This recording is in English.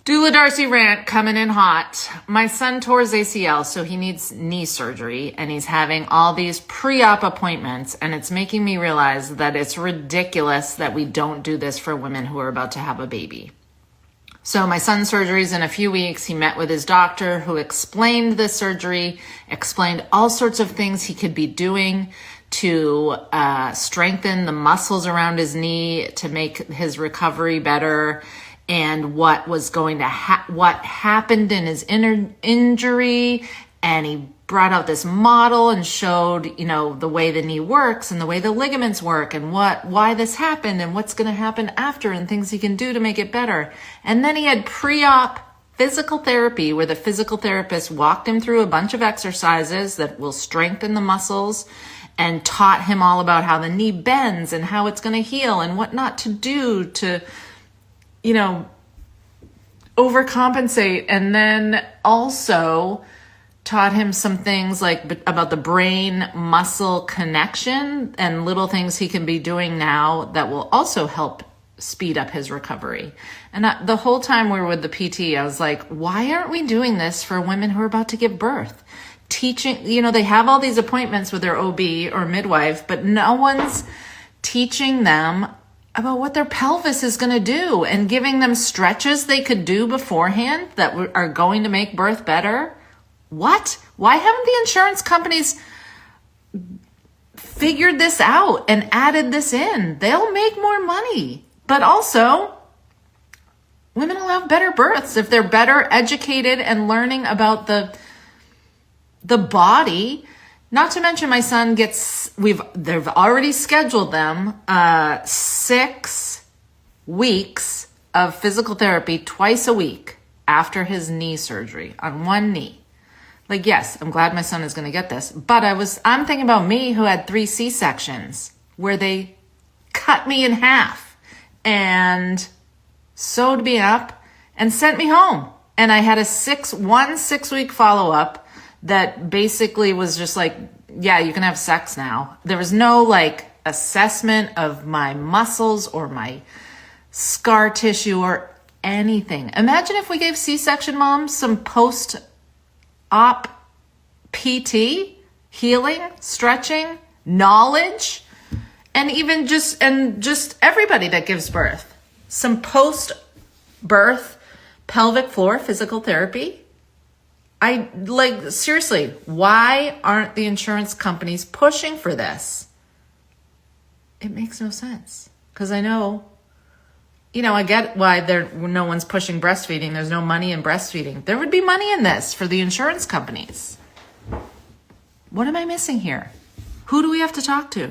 Doula Darcy rant coming in hot. My son tore his ACL, so he needs knee surgery, and he's having all these pre-op appointments, and it's making me realize that it's ridiculous that we don't do this for women who are about to have a baby. So my son's surgery is in a few weeks. He met with his doctor who explained the surgery, explained all sorts of things he could be doing to strengthen the muscles around his knee to make his recovery better, and what was going to what happened in his injury. And he brought out this model and showed, the way the knee works and the way the ligaments work and why this happened and what's going to happen after and things he can do to make it better. And then he had pre-op physical therapy where the physical therapist walked him through a bunch of exercises that will strengthen the muscles and taught him all about how the knee bends and how it's going to heal and what not to do to overcompensate. And then also taught him some things like about the brain muscle connection and little things he can be doing now that will also help speed up his recovery. And the whole time we were with the PT, I was like, why aren't we doing this for women who are about to give birth? Teaching, they have all these appointments with their OB or midwife, but no one's teaching them about what their pelvis is going to do and giving them stretches they could do beforehand that are going to make birth better. What? Why haven't the insurance companies figured this out and added this in? They'll make more money, but also women will have better births if they're better educated and learning about the body. Not to mention my son they've already scheduled them 6 weeks of physical therapy twice a week after his knee surgery on one knee. Like, yes, I'm glad my son is going to get this, but I'm thinking about me who had 3 C-sections where they cut me in half and sewed me up and sent me home. And I had a 6-week follow-up that basically was just like, yeah, you can have sex now. There was no assessment of my muscles or my scar tissue or anything. Imagine if we gave C-section moms some post-op PT, healing, stretching, knowledge, and even just everybody that gives birth, some post-birth pelvic floor physical therapy. Seriously, why aren't the insurance companies pushing for this? It makes no sense. Because I know, I get why no one's pushing breastfeeding. There's no money in breastfeeding. There would be money in this for the insurance companies. What am I missing here? Who do we have to talk to?